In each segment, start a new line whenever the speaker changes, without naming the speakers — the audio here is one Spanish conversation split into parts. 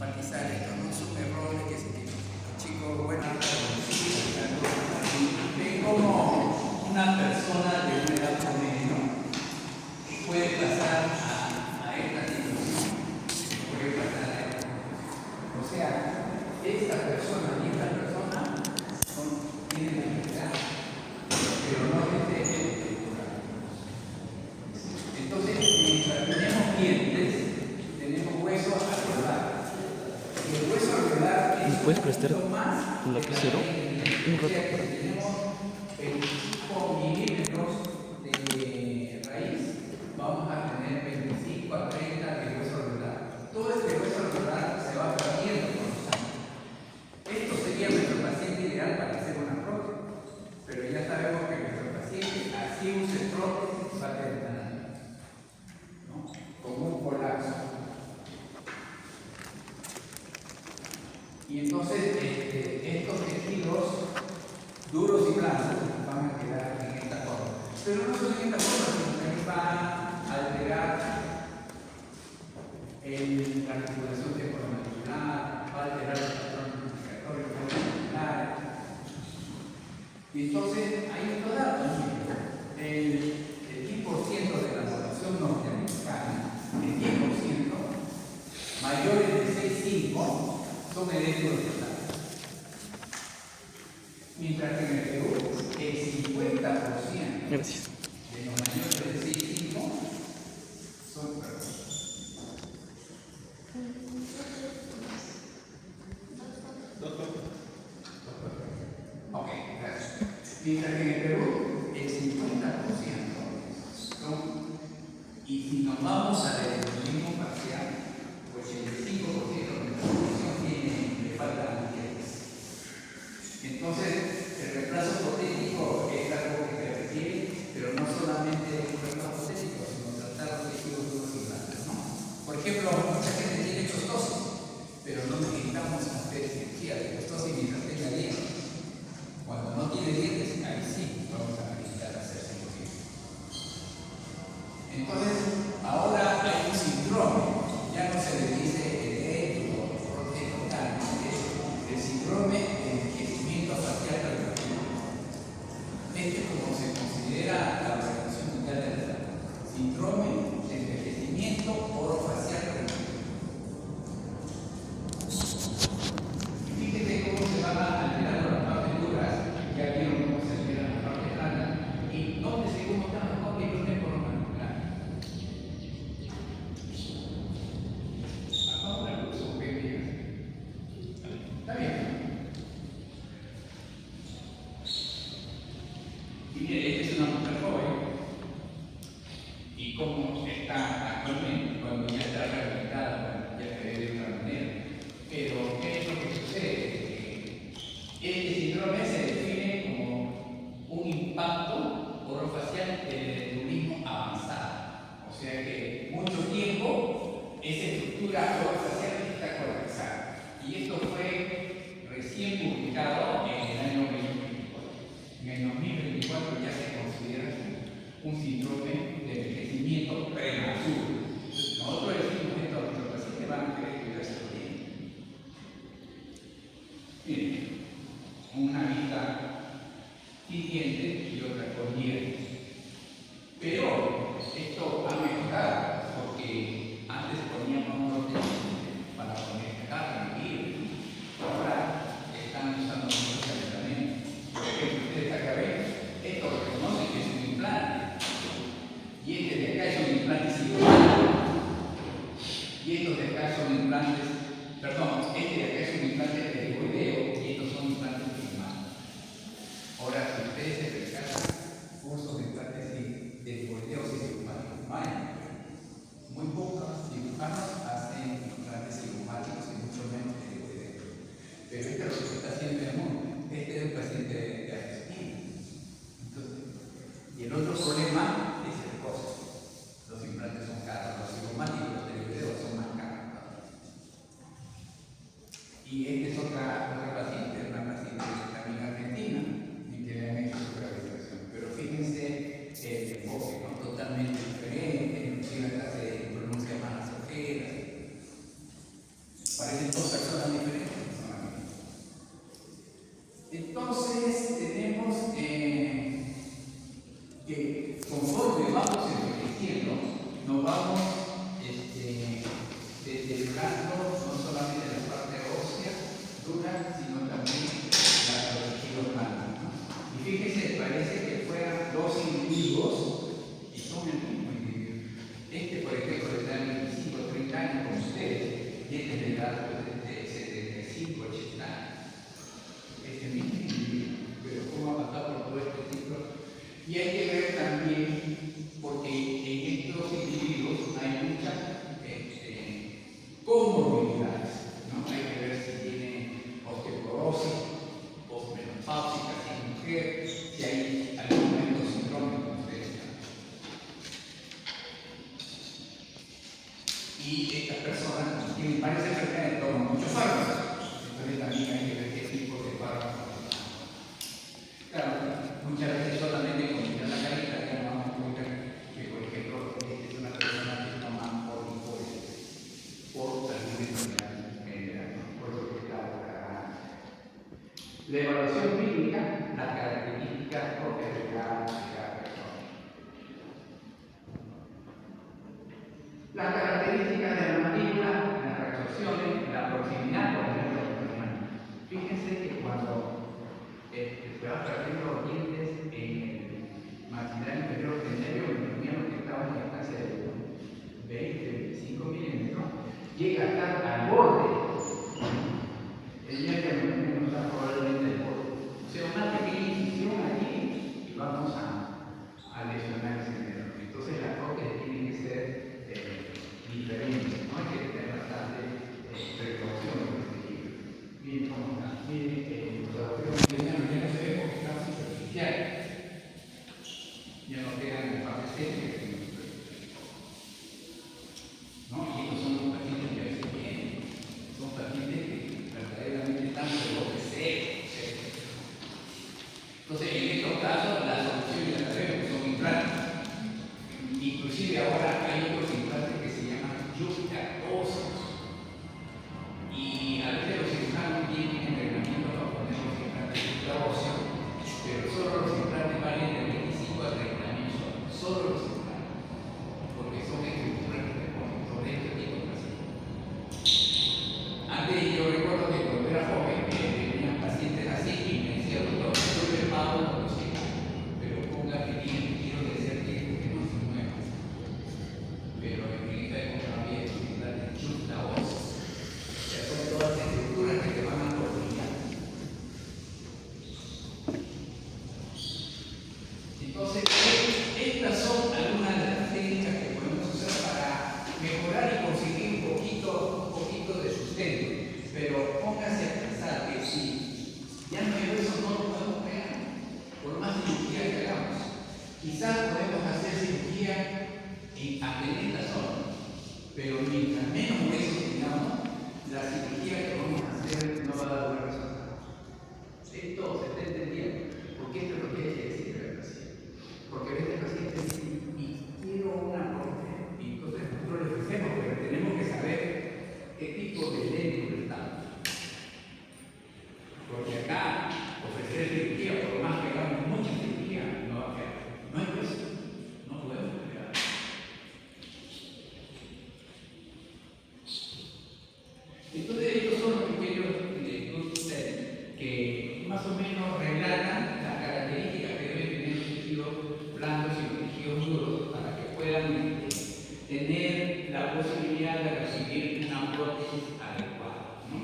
enfatizar esto, no son errores que los chicos, bueno, ven como una persona de una edad promedio puede pasar a esta situación, puede pasar a esta. O sea, esta persona y esta persona tienen la mitad, pero no es estructural. Entonces, mientras tenemos dientes, tenemos hueso alveolar. Y el hueso alveolar es
¿me puedes prestar
más
tu lapicero un rato para
tenemos 25 milímetros de raíz, vamos a tener 25 a 30 de hueso alveolar. Todo este hueso alveolar se va perdiendo con los años. Esto sería nuestro paciente ideal para hacer una prótesis, pero ya sabemos que nuestro paciente, así use prótesis, va a terminar, ¿no?, con un colapso. Y entonces estos tejidos duros y blandos van a quedar en esta forma. Pero no solo en esta forma, sino también va a alterar la articulación temporomandibular, va a alterar el patrón comunicatorio mandibular. Y entonces hay otro dato. El 10% de la población norteamericana, el 10% mayores de 6,5 son erectodesplazados. Mientras que en el Perú, el 50%
Gracias.
de los mayores de 6,5 son personas. Ok, gracias. Mientras que en el Perú, el 50% son, y si nos vamos al electronismo parcial, 85% de la población le faltan dientes. Entonces, el reemplazo protético es algo que se requiere, pero no solamente un reemplazo protético, sino tratar los tejidos duros y blandos, ¿no? Por ejemplo, mucha gente tiene exostosis, pero no necesitamos hacer cirugía de exostosis mientras tenga dientes. Cuando no tiene dientes, ahí sí vamos a necesitar hacer cirugía. Entonces, ahora hay un síndrome, ya no se le dice heredero o proteotal, es el síndrome de envejecimiento facial retractivo. Este es como se considera la Organización Mundial de la Salud, síndrome de envejecimiento orofacial retractivo. Y fíjense cómo se van alterando las partes duras, ya vieron cómo se alteran las partes blandas, y nótese cómo están los códigos temporomandibulares. Apago la luz, ok, bien. Está bien. Y mire, esta es una mujer joven, y cómo está actualmente, cuando ya está rehabilitada, ya se ve de otra manera. Pero, ¿qué es lo que sucede? Este síndrome se define como un impacto orofacial del erectulismo avanzado. O sea que mucho tiempo esa estructura orofacial está colapsada. Y esto fue recién publicado en el año 2024. En el 2024 ya se considera un síndrome de envejecimiento prematuro. Nosotros decimos esto a nuestros pacientes, van a querer cuidarse bien. Miren, una vista sin dientes y otra con dientes. Pero esto ha mejorado porque antes poníamos prótesis para poner carne y ahora están usando muchos tratamientos. Por ejemplo, ustedes acá ven, esto reconocen que es un implante. Y este de acá es un implante cirúrgico. Y estos de acá son implantes, perdón, este de acá es un implante pterigoideo y estos son implantes prismáticos. Ahora, si ustedes se percatan, cursos de implantes pterigoideos y cirúrgicos no hay. Muy pocos cirujanos hacen implantes cirúrgicos y mucho menos pterigoideos. Pero este es lo que se está haciendo en el mundo. Este es un paciente de Argentina. Y el otro problema es el costo. Los implantes son caros, los cirúrgicos y los pterigoideos son más caros. presentó personas diferentes. Entonces tenemos que conforme vamos envejeciendo, nos vamos deteriorando no solamente la parte ósea dura, sino también los tejidos blandos, ¿no? Y fíjense, parece que fueran dos individuos y son el mismo individuo. Por ejemplo, está en 25 o 30 años con ustedes, y este es de edad de 75, 80 años. Es el mismo individuo, pero cómo ha pasado por todo este ciclo. Y hay que ver también, porque en estos individuos hay muchas comorbilidades, ¿no? Hay que ver si tiene osteoporosis, posmenopáusica, si es mujer, si hay algún endosindrome como ustedes saben. Y estas personas tienen varias enfermedades, toman muchos fármacos, entonces también hay que ver qué tipo de fármacos. Claro, muchas veces solamente con mirar la carita ya nos damos cuenta que, por ejemplo, es una persona que toma corticoides por alguna enfermedad general, ¿no? Por lo que está acá. La evaluación clínica, las características propias de cada persona. Las características de la mandíbula, las reabsorciones, la proximidad, por ejemplo, fíjense que cuando se van perdiendo los dientes en el maxilar inferior del nervio ventricular, que estaba en la distancia de 20-25 milímetros, llega a estar al borde. El nervio no está probablemente al borde. O sea, una pequeña incisión allí y vamos a lesionar ese nervio. Entonces las prótesis tienen que ser diferentes, ¿no? Hay que tener bastante precaución con este equipo. Miren cómo está. Miren, ya no se ve porque está superficial. Ya no quedan en parte seria. ¿No? Y estos son los pacientes que a veces vienen. Son pacientes que verdaderamente están de lo que sea. Entonces, en estos casos, la solución ya la sabemos, son implantes. Inclusive ahora hay otros implantes que se llaman yuxtaóseos. Y a veces los cirujanos tienen entrenamiento para poner los implantes yuxtaóseos, pero solo los implantes valen de 25 a 30 mil soles. Solo los implantes. Porque son estructuras que te ponen sobre este tipo de pacientes. Antes yo recuerdo que cuando era joven venían pacientes así y me decía, doctor, yo le pago por los implantes, pero ponga que quiero decir que no se mueva. Pero en esta época había implantes yuxtaóseos. O sea, son todas estructuras que te van a atornillar. Entonces, estas son algunas de las técnicas que podemos usar para mejorar y conseguir un poquito de sustento. Pero póngase a pensar que si ya no hay hueso, no lo podemos pegar, por más cirugía que hagamos. Quizás podemos hacer cirugía en esta zona, pero mientras menos huesos tengamos, la cirugía que vamos a hacer no va a dar buen resultado. Esto se está entendiendo, porque esto es lo que hay que decirle al paciente. Porque a veces el paciente dice, y quiero una prótesis, y entonces nosotros le ofrecemos, pero tenemos que saber qué tipo de lente estamos. Porque acá, ofrecer cirugía, por lo más que hagamos mucha cirugía, no va a quedar. No hay hueso, no podemos pegar. Entonces, estos son los pequeños que más o menos relatan las características que deben tener los tejidos blandos y los tejidos duros para que puedan tener la posibilidad de recibir una prótesis adecuada, ¿no?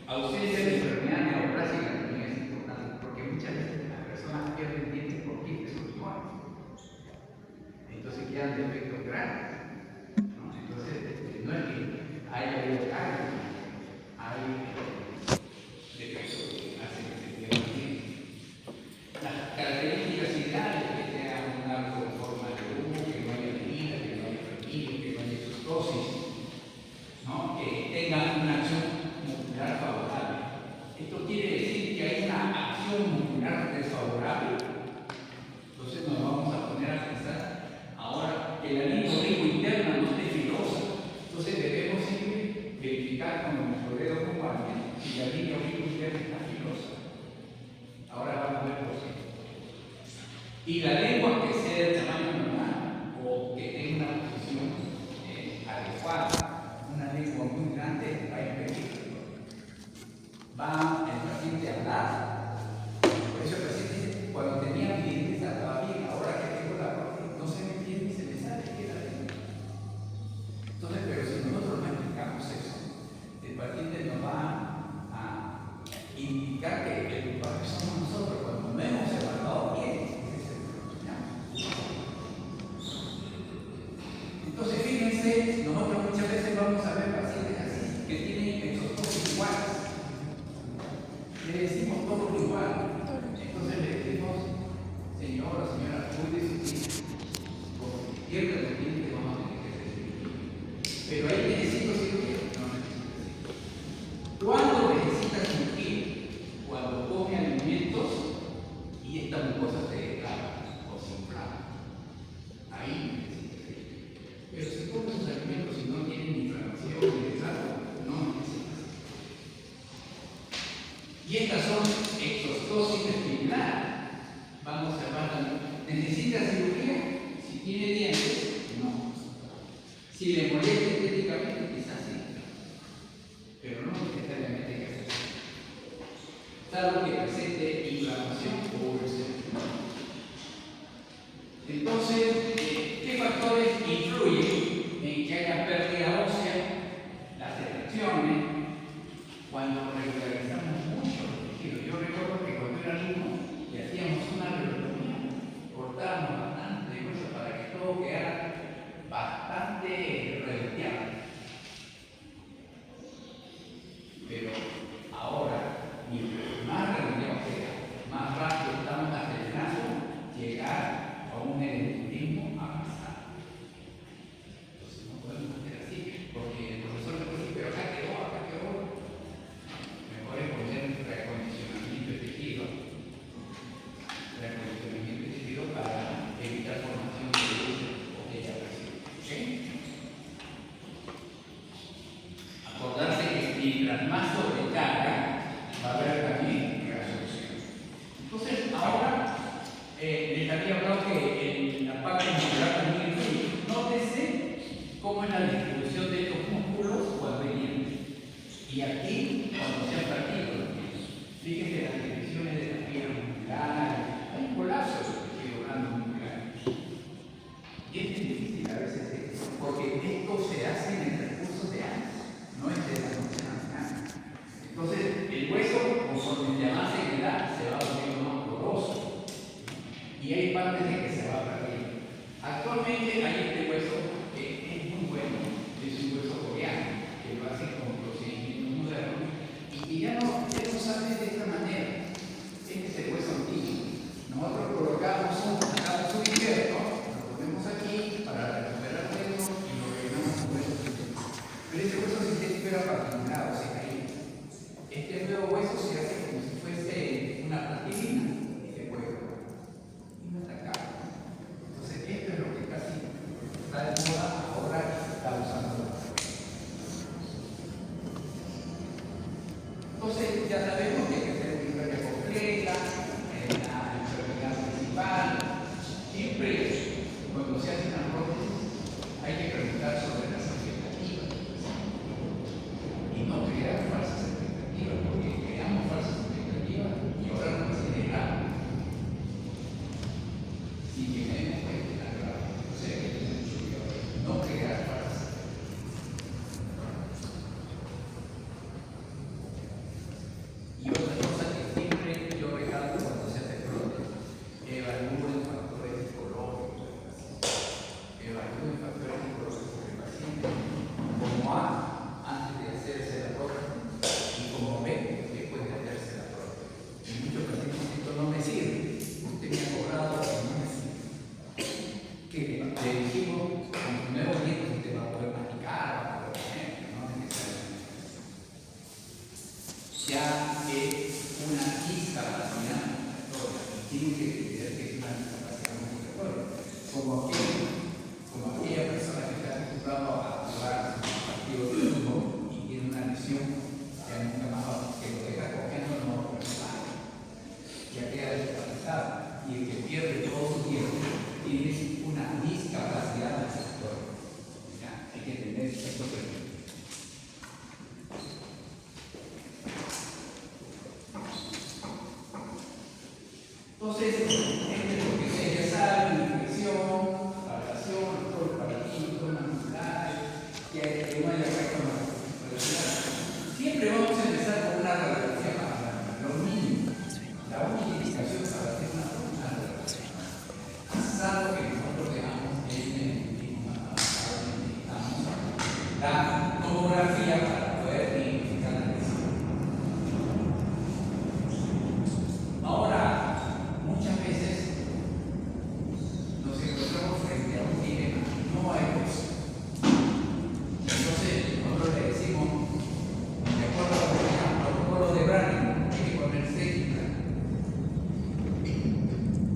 Ausencia de enfermedad neoplásica también es importante, porque muchas veces las personas pierden dientes por quites últimos. Entonces quedan defectos grandes, ¿no? Entonces, no es que haya habido carga, hay defectos que hacen que se pierdan dientes. Las características ideales que tengan un arco en forma de humo, que no haya herida, que no haya frenillo, que no haya sustosis, ¿no? Que tengan una acción muscular favorable. Esto quiere decir que hay una acción muscular desfavorable. Entonces nos vamos a poner a pensar ahora que la línea interna no esté filosa. Entonces debemos siempre llegar con nuestro dedo con alguien y la línea auricular está filosa. Ahora vamos a ver por qué. Y la lengua que sea del tamaño normal o que tenga una posición adecuada, una lengua muy grande, va a impedir. Va el paciente a hablar. Por eso el paciente dice, cuando tenía dientes hablaba bien, ahora que tengo la prótesis no se me entiende y se me sale, queda bien. Entonces, pero si nosotros no explicamos eso, el paciente nos va a indicar que el culpable somos nosotros cuando no hemos evaluado bien. Entonces, fíjense, nosotros muchas veces vamos a ver pacientes así, que tienen exostosis iguales. Le decimos todo igual. Entonces le decimos, señora, señora, cuide sus dientes. Porque pierde los dientes, vamos a tener que hacer. Pero ahí necesito cirugía. No necesito cirugía. ¿Cuándo necesita cirugía? Cuando come alimentos y esta mucosa se desgarra o se inflama. Ahí necesita cirugía. Pero si come sus alimentos y no tienen inflamación ni desgarro, no necesita cirugía. Y estas son exostosis vestibular. Vamos a hablar. ¿Necesita cirugía? Si tiene dientes, no. Si le molesta estéticamente, quizás sí. Pero no necesariamente hay que hacer eso. Salvo que presente inflamación o úlcera. Entonces, ¿qué factores influyen en que haya pérdida ósea? Las erecciones, cuando regularizamos mucho los tejidos. Yo recuerdo que cuando era alumno y hacíamos una relotomía, cortábamos bastante de hueso para que todo quedara bastante redondeado. Pero ahora, mientras más redondeado queda, más rápido estamos acelerando llegar a un edentismo avanzado. Entonces no podemos hacer así, porque el profesor me dice, pero acá quedó. Mejor es poner reacondicionamiento de tejido para evitar formación de úlceras o de presión. ¿Okay? Acordarse que mientras más sobrecarga, va a haber también reabsorción. Entonces, ahora les había hablado que en la parte muscular también influye. Nótese cómo es la distribución de estos músculos cuando hay dientes. Y aquí, cuando se han partido los dientes, fíjense las divisiones de la fibra muscular, hay un colapso del tejido blando muscular. Y es difícil a veces porque esto se hace en el transcurso de años, no es de la noche a la mañana. Entonces, el hueso, conforme te avance en edad, se va volviendo más poroso. Y hay partes de que se va perdiendo. Actualmente hay este hueso que es muy bueno, es un hueso coreano, que lo hace con procedimientos modernos y ya no sale de esta manera. Este es el hueso antiguo. Nosotros colocamos un injerto, lo ponemos aquí para recuperar el hueso y lo rellenamos con hueso sintético. Pero ese hueso sintético era particulado, se caía. Este nuevo hueso se hace como si fuese una plastilina y se puede colocar. Y no está acá. Entonces, esto es lo que casi está de moda ahora y se está usando. Entonces, ya sabemos que hay que hacer una historia completa, la enfermedad principal. Siempre, cuando se hace una prótesis, hay que preguntar sobre las expectativas. Y no crear falsas expectativas, porque creamos falsas expectativas y ahora no se grave. Si tenemos que estar grave, o sea, que tenemos mucho cuidado. No crear falsas expectativas. Y otra cosa que siempre yo recalco cuando se hace prótesis, evalúen factores psicológicos del paciente. Evalúen factores psicológicos del paciente como A antes de hacerse la prótesis y como B después de hacerse la prótesis. En muchos pacientes esto no me sirve, usted me ha cobrado y no me sirve. Que le dijimos, con tu nuevo diente usted va a poder masticar, va a poder comer, no necesariamente. Ya es una discapacidad respiratoria y tiene que entender que es una discapacidad respiratoria. Como aquella persona que está acostumbrada a jugar su partido de fútbol y tiene una no haya efecto relacional. Siempre vamos a empezar con una radiografía panorama, lo mínimo. La única indicación para hacer una radiografía, salvo que nosotros veamos la tomografía para poder identificar la lesión. Ahora, muchas veces nos encontramos frente a un dilema, no hay hueso. Entonces, nosotros le decimos, de acuerdo al protocolo de Brannigan, hay que poner 6 implantes.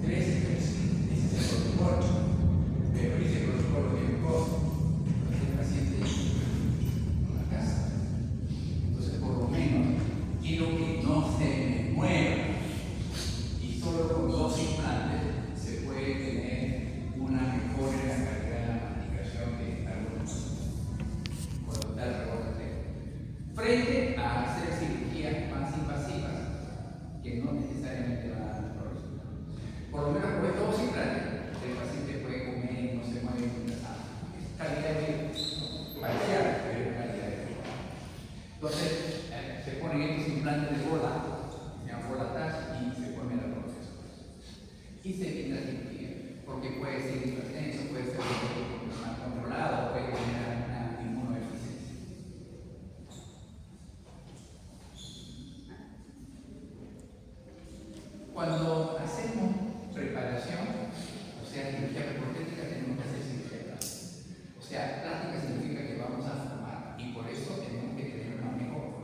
3 y 3. Ese es el protocolo. Pero ese protocolo tiene un costo. Entonces, el paciente en la casa. Entonces, por lo menos, quiero que no se me mueva. Y solo con 2 implantes se puede tener una mejora en la calidad de la masticación de algunos con tal rebote frente a hacer cirugías más invasivas que no necesariamente van a dar mejor resultado. Por lo menos con estos 2 implantes el paciente puede comer y no se mueve en la sala. Es calidad de vida parcial, pero es calidad de vida. Entonces se ponen estos implantes de bola, se llaman bola touch, y se ponen a proceso. Y se evita la cirugía, porque puede ser hipertenso, puede ser más controlado, puede generar una inmunodeficiencia. Cuando hacemos preparación, o sea, cirugía hipotética, tenemos que hacer cirugía plástica. O sea, plástica significa que vamos a formar, y por eso tenemos que tener un manejo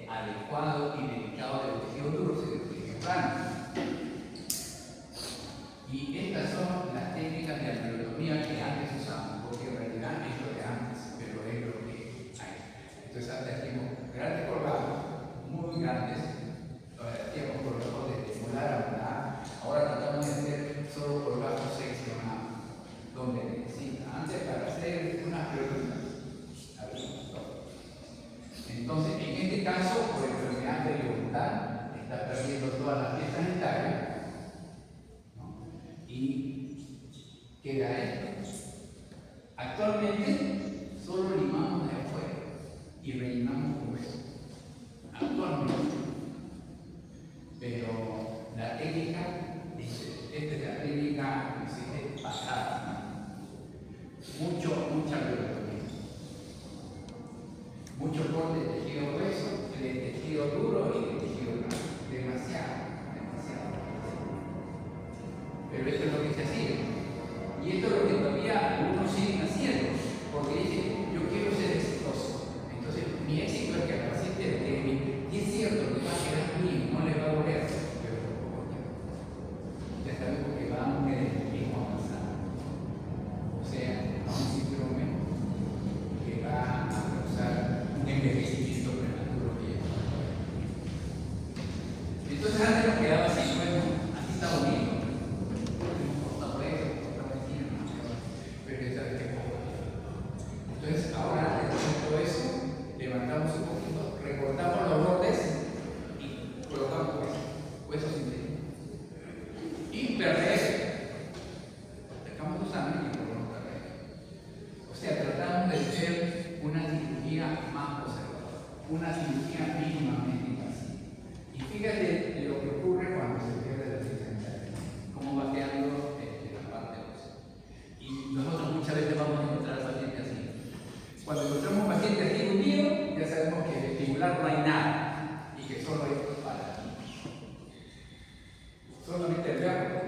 adecuado y delicado del tejido duro, del tejido plano. Y estas son las técnicas de alveolotomía que antes usábamos, porque en realidad es lo de antes, pero es lo que hay. Entonces, hacíamos grandes colgados, muy grandes, hacíamos colgados de molar a molar. Ahora tratamos de hacer solo colgados seccionados, donde necesita. Antes, para hacer unas pelotitas, habíamos todo. Entonces, en este caso, por enfermedad periodontal, está perdiendo todas las piezas dentarias. Y queda esto. Actualmente solo limamos de afuera y rellenamos con hueso. Actualmente. Pero la técnica, esta es la técnica que existe pasada. Mucha alveolotomía. Mucho corte de tejido grueso, de tejido duro y de tejido blando. Demasiado. Pero esto es lo que se hacía. Y esto es lo que todavía algunos siguen haciendo, porque dicen, yo quiero ser exitoso. Entonces, mi éxito es que al paciente le quede bien. Y es cierto que va a quedar bien, no le va a doler, pero por poco tiempo. Ya sabemos que vamos en el mismo avanzado. O sea, a un síndrome que va a causar un envejecimiento prematuro bien. Entonces, antes nos quedaba así, bueno, así está bonito. Entonces, ahora de todo eso, levantamos un poquito, recortamos los bordes y colocamos huesos sintéticos. Y PRS. Dejamos usando y colocamos PRS. O sea, tratamos de hacer una cirugía más conservadora, una cirugía mínimamente invasiva. Y fíjate de lo que ocurre cuando se pierde la pieza dentaria, cómo va quedando la parte de hueso. Y nosotros muchas veces vamos a encontrar al paciente así. Cuando encontramos un paciente así hundido, ya sabemos que vestibular no hay nada y que solo hay para aquí. Solamente el verbo.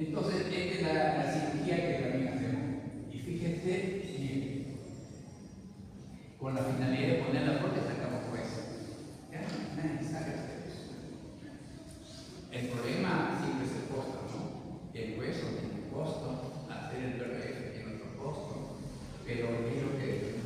Entonces, esta es la cirugía que también hacemos. Y fíjense, con la finalidad de poner la prótesis sacamos hueso. Ya no es necesario hacer eso. El problema siempre es el costo, ¿no? El hueso tiene un costo, hacer el PRF tiene otro costo, pero es lo que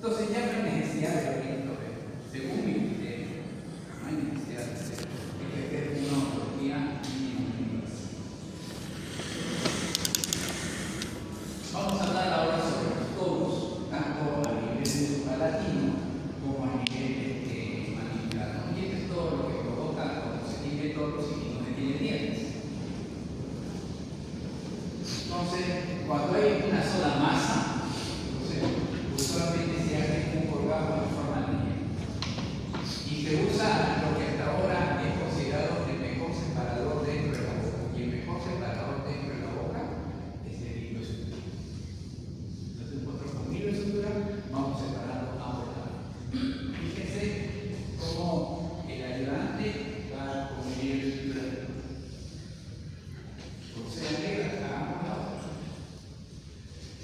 Entonces ya no hay necesidad de abrir esto. Según mi criterio, no hay necesidad de hacer. Hay que hacer una ontología mínima. Vamos a hablar ahora sobre los tonos, tanto a nivel palatino como a nivel mandibular. Y esto es todo lo que provoca cuando se tiene tonos y no se tiene dientes. Entonces, cuando hay una sola masa, usualmente se hace un colgado de forma lineal. Y se usa lo que hasta ahora es considerado el mejor separador dentro de la boca. Y el mejor separador dentro de la boca es el hilo sutural. Entonces nosotros con hilo sutural vamos separando ambos lados. Fíjense cómo el ayudante va con el hilo sutural. Procede a leer a ambos lados.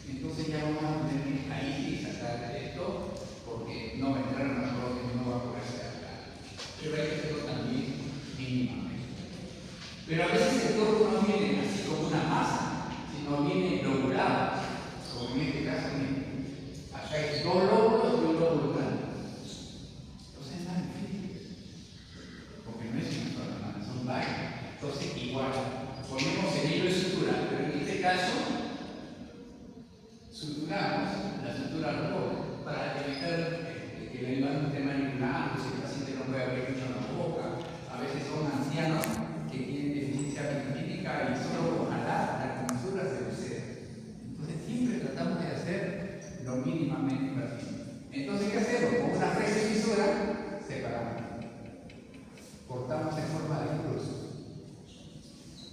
Entonces ya vamos a tener que ahí sí sacar esto, porque no va a entrar en una prótesis y no va a poder ser acá. Pero hay que hacerlo también mínimamente. Pero a veces el cuerpo no viene así como una masa, sino viene lobulado, como en este caso. Acá hay dos lóbulos y un lóbulo grande. Entonces es más difícil, porque no es una sola masa, son varias. Entonces igual, ponemos el hilo sutural, pero en este caso suturamos la sutura robótica para evitar que el animal no esté manipulando, si el paciente no puede abrir mucho la boca. A veces son ancianos que tienen deficiencia vitamínica y solo ojalá la comensura se suceda. Entonces siempre tratamos de hacer lo mínimamente posible. Entonces, ¿qué hacemos? Con una fresa fisura separamos. Cortamos en forma de cruz.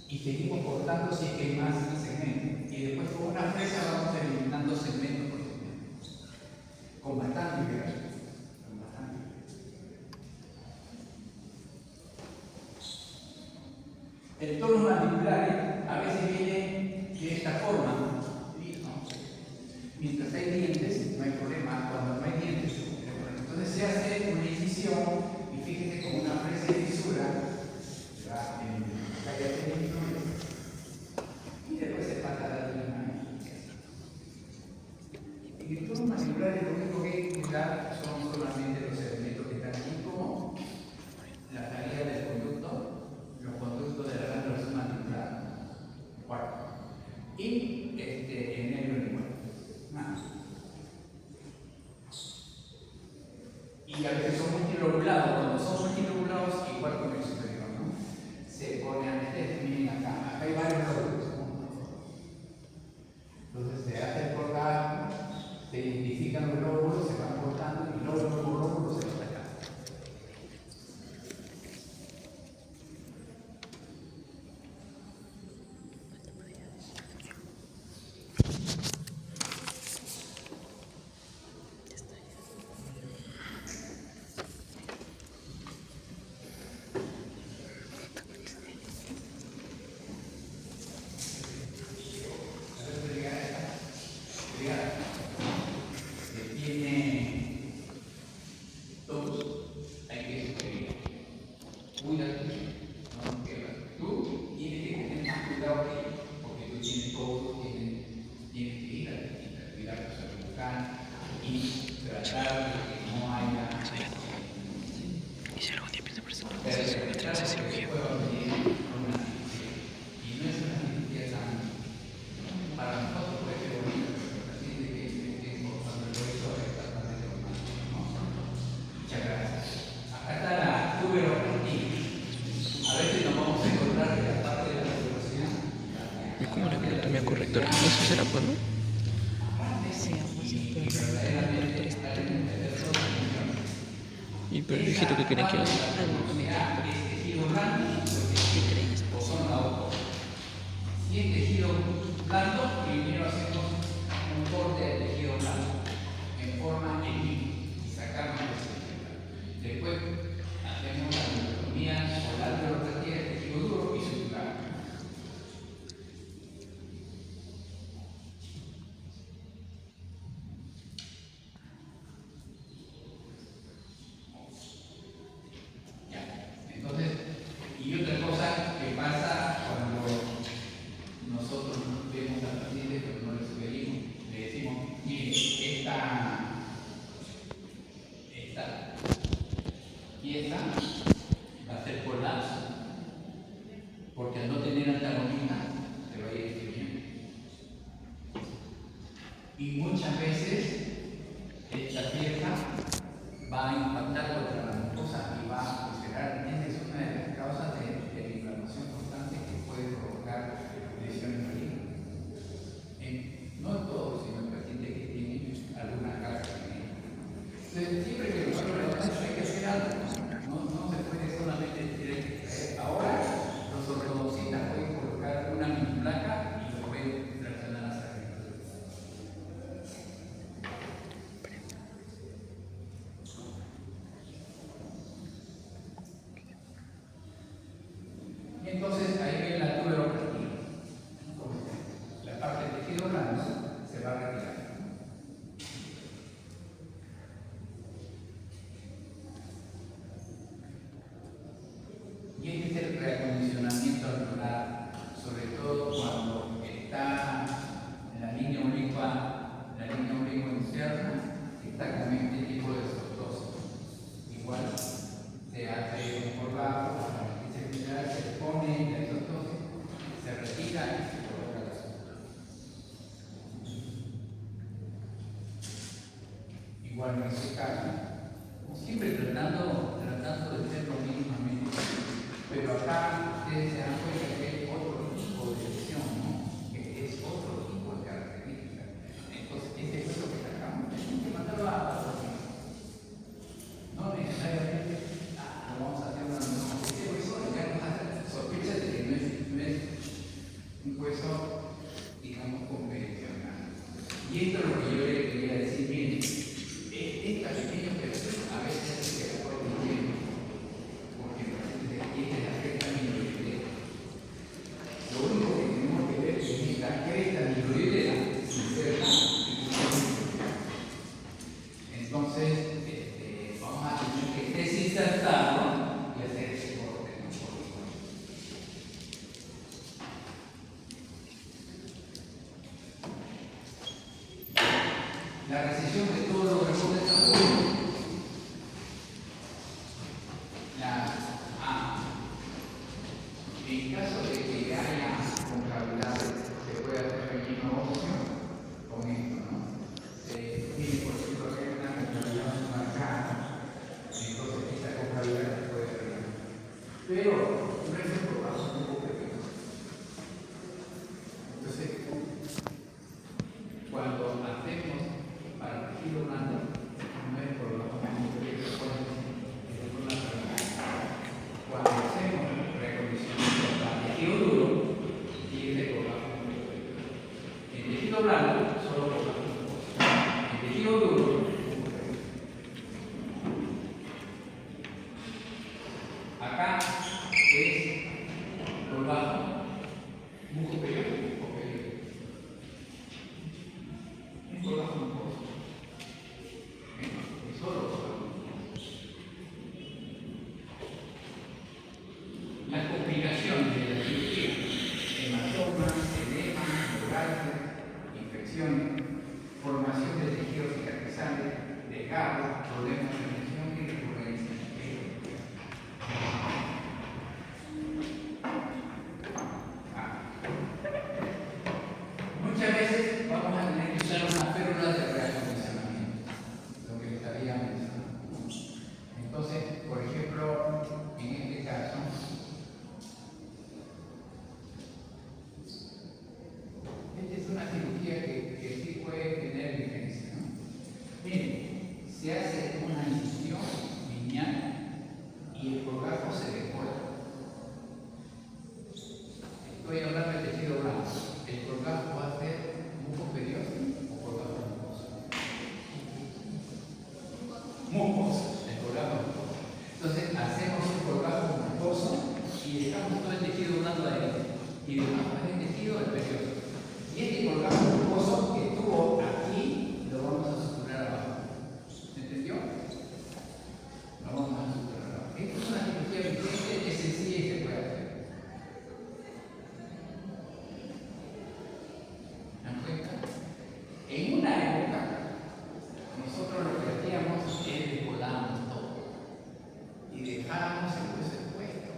Y seguimos cortando si es que hay más segmentos. Y después con una fresa vamos eliminando segmento por segmento. Con bastante liberación. El tono mandibular a veces viene de esta forma. ¿Sí? ¿No? Mientras hay dientes, no hay problema. Cuando no hay dientes, entonces se hace una incisión y fíjense con una fresa de fisura. Y después se pasa la línea. Y el tono mandibular lo único que hay que cuidar son solamente los elementos que están aquí, como la salida del conducto, los conductos de la glándula mandibular, cuarto, y el nervio igual. Nada. Y a veces son multilobulados. Cuando son multilobulados, igual con el superior, ¿no? Se pone anestesia, miren acá hay varios lóbulos. Entonces se hace el cortado, se identifican los lóbulos, se van cortando y lóbulo por lóbulo se va sacando.
Correctora, eso será bueno. Y pero el viejito que quería que haga.
Si es tejido blando, primero hacemos un corte de tejido blando en forma elíptica y sacamos el tejido. Después hacemos la anatomía o la alveoloplastia de tejido duro y suturamos. Y otra cosa que pasa cuando nosotros vemos a pacientes pero no les sugerimos, le decimos, mire, Entonces, siempre que los valores hay que hacer algo. No se puede solamente decir, ahora los ortodoxistas pueden colocar una mini placa y lo pueden traccionar a sacramentos. Y entonces ahí viene la tuberoplastia. La parte del tejido blando se va a retirar. Y este es el reacondicionamiento alveolar, sobre todo cuando está la línea oblicua interna, está con este tipo de sortosis. Igual se hace un formato para que se pone la sortosis, se retira y se coloca la sutura. Igual en este caso, siempre tratando de ser lo mínimamente, pero acá ustedes se dan cuenta que hay otro tipo de lesión, ¿no? Que es otro tipo de característica. Entonces, este hueso que sacamos, tenemos que mandarlo a la cocina. No necesariamente lo vamos a hacer una nueva. Este hueso ya nos hace sospecha de que no es un hueso, digamos, convencional. Y esto es lo que yo le quería decir, miren, esta pequeña operación a veces se queda por el tiempo, porque esta es la cresta microidea. Lo único que tenemos que ver es que esta cresta microidea se inserta. Entonces, vamos a tener que desinsertarlo y hacer ese corte. La recesión de todos los rebotes agudos. En caso de que haya concavidad, se puede hacer relleno óseo con esto, ¿no? Tiene, por ejemplo, que hay una concavidad marcada, entonces esta concavidad se puede rellenar. Pero no es un proceso un poco pequeño. Entonces, cuando hacemos para el tejido blando, no es por lo menos que se pone por la práctica. Cuando hacemos recondicionamiento para el tejido duro, tiene que colgar un poco. El tejido blando solo colga un poco. El tejido duro, acá es colgado, musgo superior, musgo superior. Es colgado un poco. Es solo colgado un poco. Las complicaciones de la cirugía, hematomas, edema, neuralgia, infecciones, formación de tejidos cicatrizantes, desgarros, problemas de tensión y recurrencia. Muchas veces vamos a tener que usar una férula de reacondicionamiento, lo que les había mencionado. Entonces, por ejemplo, en este caso, esta es una cirugía que sí puede tener diferencia, ¿no? Miren, se hace una incisión lineal y el colgajo se decora. Estoy hablando del tejido blando. El colgajo va a ser musgo superior o colgajo mucoso. Mucoso, el colgajo mucoso. Entonces hacemos un colgajo mucoso y dejamos todo el tejido blando ahí. Y dejamos el tejido espesioso. Y este colgajo mucoso que estuvo aquí lo vamos a suturar abajo. ¿Se entendió? Lo vamos a suturar abajo. Esto es una cirugía vigente, es sencilla y se puede hacer. En una época, nosotros lo que hacíamos es descolábamos todo y dejábamos el hueso expuesto.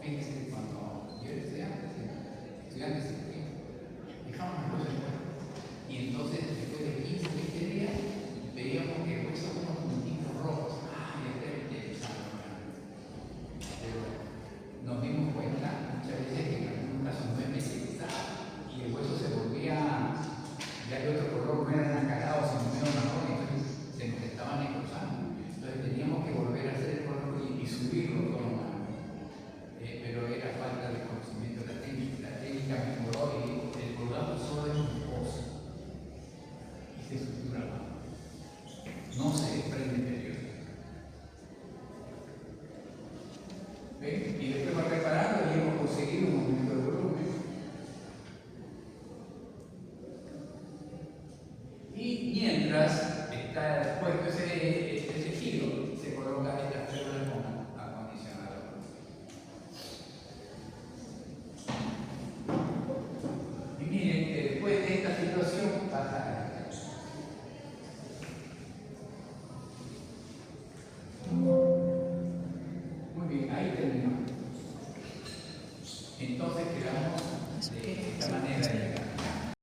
Fíjense, cuando yo decía antes, ¿Ven? Y después